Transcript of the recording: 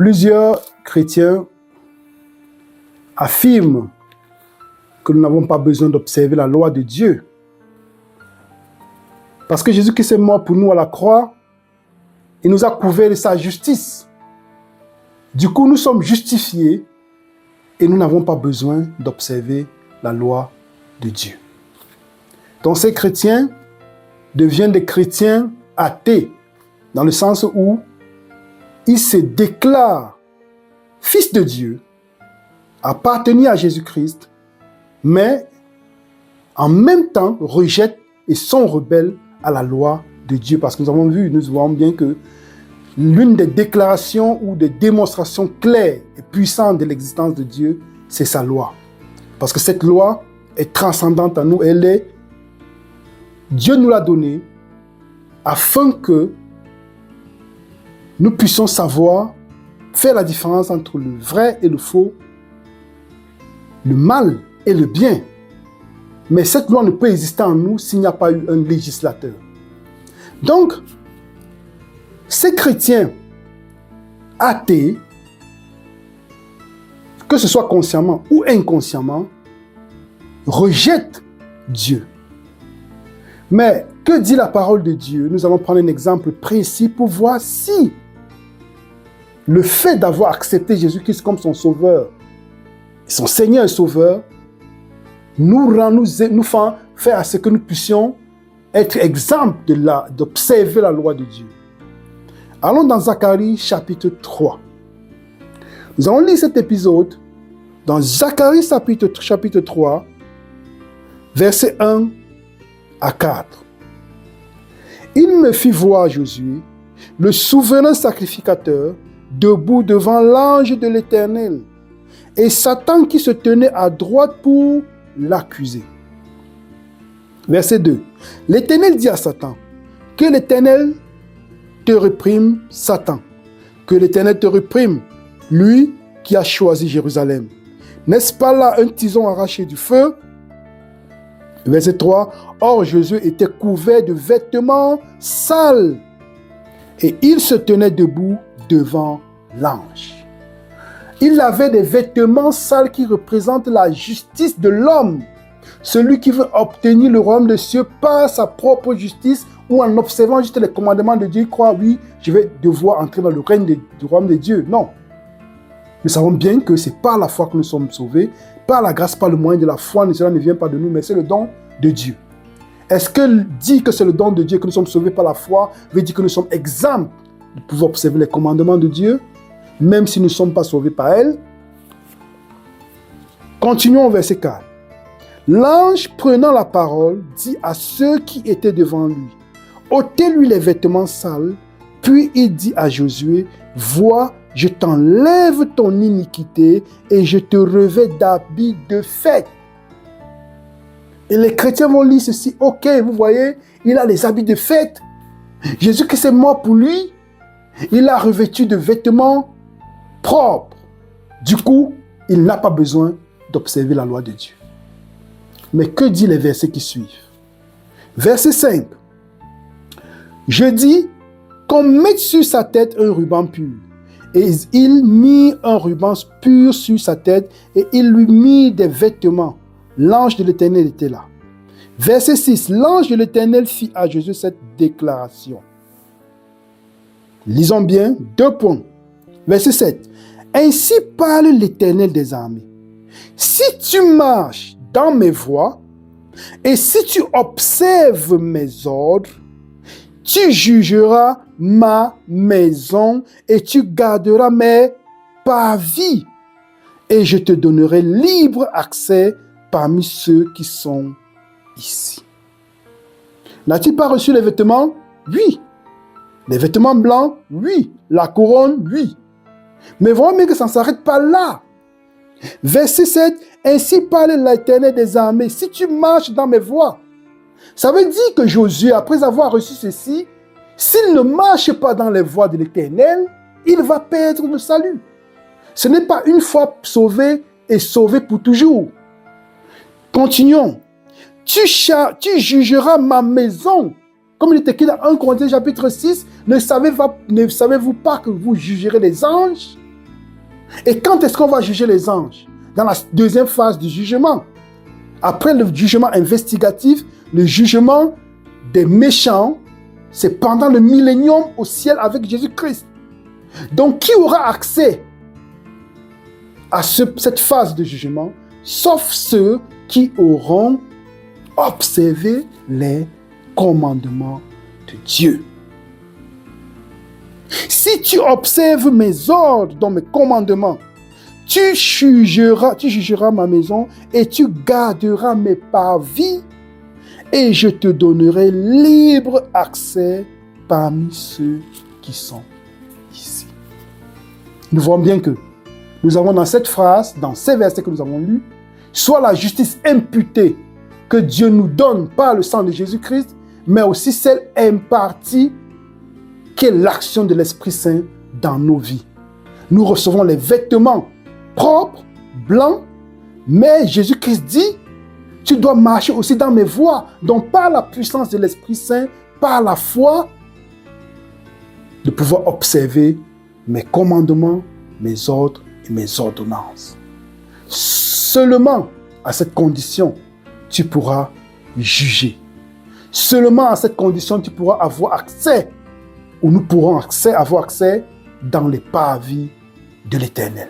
Plusieurs chrétiens affirment que nous n'avons pas besoin d'observer la loi de Dieu. Parce que Jésus-Christ est mort pour nous à la croix, il nous a couvert de sa justice. Du coup, nous sommes justifiés et nous n'avons pas besoin d'observer la loi de Dieu. Donc ces chrétiens deviennent des chrétiens athées, dans le sens où ils se déclarent fils de Dieu, appartenir à Jésus-Christ, mais en même temps rejettent et sont rebelles à la loi de Dieu. Parce que nous voyons bien que l'une des déclarations ou des démonstrations claires et puissantes de l'existence de Dieu, c'est sa loi. Parce que cette loi est transcendante à nous. Dieu nous l'a donnée afin que nous puissions savoir faire la différence entre le vrai et le faux, le mal et le bien. Mais cette loi ne peut exister en nous s'il n'y a pas eu un législateur. Donc, ces chrétiens athées, que ce soit consciemment ou inconsciemment, rejettent Dieu. Mais que dit la parole de Dieu? Nous allons prendre un exemple précis pour voir si le fait d'avoir accepté Jésus-Christ comme son sauveur, son Seigneur et sauveur, nous fait à ce que nous puissions être exempts d'observer la loi de Dieu. Allons dans Zacharie chapitre 3. Nous allons lire cet épisode dans Zacharie chapitre 3, versets 1 à 4. Il me fit voir Josué, le souverain sacrificateur, debout devant l'ange de l'Éternel, et Satan qui se tenait à droite pour l'accuser. Verset 2. L'Éternel dit à Satan, que l'Éternel te réprime, Satan, que l'Éternel te réprime, lui qui a choisi Jérusalem. N'est-ce pas là un tison arraché du feu? Verset 3. Or Josué était couvert de vêtements sales, et il se tenait debout devant l'ange. Il avait des vêtements sales qui représentent la justice de l'homme. Celui qui veut obtenir le royaume des cieux par sa propre justice ou en observant juste les commandements de Dieu, il croit, oui, je vais devoir entrer dans le règne du royaume de Dieu. Non. Nous savons bien que c'est par la foi que nous sommes sauvés, par la grâce, par le moyen de la foi, cela ne vient pas de nous, mais c'est le don de Dieu. Est-ce que dire que c'est le don de Dieu que nous sommes sauvés par la foi veut dire que nous sommes exempts de pouvoir observer les commandements de Dieu, même si nous ne sommes pas sauvés par elle? Continuons au verset 4. L'ange, prenant la parole, dit à ceux qui étaient devant lui, ôtez-lui les vêtements sales, puis il dit à Josué, vois, je t'enlève ton iniquité et je te revêts d'habits de fête. Et les chrétiens vont lire ceci, ok, vous voyez, il a les habits de fête. Jésus-Christ est mort pour lui, il a revêtu de vêtements propres. Du coup, il n'a pas besoin d'observer la loi de Dieu. Mais que dit les versets qui suivent? Verset 5. Je dis qu'on mette sur sa tête un ruban pur. Et il mit un ruban pur sur sa tête et il lui mit des vêtements. L'ange de l'Éternel était là. Verset 6. L'ange de l'Éternel fit à Josué cette déclaration. Lisons bien, 2 points. Verset 7. Ainsi parle l'Éternel des armées. Si tu marches dans mes voies, et si tu observes mes ordres, tu jugeras ma maison et tu garderas mes parvis, et je te donnerai libre accès parmi ceux qui sont ici. N'a-t-il pas reçu les vêtements? Oui. Les vêtements blancs? Oui. La couronne? Oui. Mais voyons bien que ça ne s'arrête pas là. Verset 7, ainsi parle l'Éternel des armées, si tu marches dans mes voies. Ça veut dire que Josué, après avoir reçu ceci, s'il ne marche pas dans les voies de l'Éternel, il va perdre le salut. Ce n'est pas une fois sauvé et sauvé pour toujours. Continuons. Tu jugeras ma maison. Comme il est écrit dans 1 Corinthiens chapitre 6, ne savez-vous pas que vous jugerez les anges? Et quand est-ce qu'on va juger les anges? Dans la deuxième phase du jugement. Après le jugement investigatif, le jugement des méchants, c'est pendant le millénium au ciel avec Jésus-Christ. Donc, qui aura accès à cette phase de jugement? Sauf ceux qui auront observé les commandements de Dieu. Si tu observes mes ordres dans mes commandements, tu jugeras ma maison et tu garderas mes parvis et je te donnerai libre accès parmi ceux qui sont ici. Nous voyons bien que nous avons dans cette phrase, dans ces versets que nous avons lus, soit la justice imputée que Dieu nous donne par le sang de Jésus-Christ, mais aussi celle impartie qui est l'action de l'Esprit Saint dans nos vies. Nous recevons les vêtements propres, blancs, mais Jésus-Christ dit, tu dois marcher aussi dans mes voies, donc par la puissance de l'Esprit Saint, par la foi, de pouvoir observer mes commandements, mes ordres et mes ordonnances. Seulement à cette condition, tu pourras juger. Seulement à cette condition, tu pourras avoir accès, ou nous pourrons avoir accès dans les parvis de l'Éternel.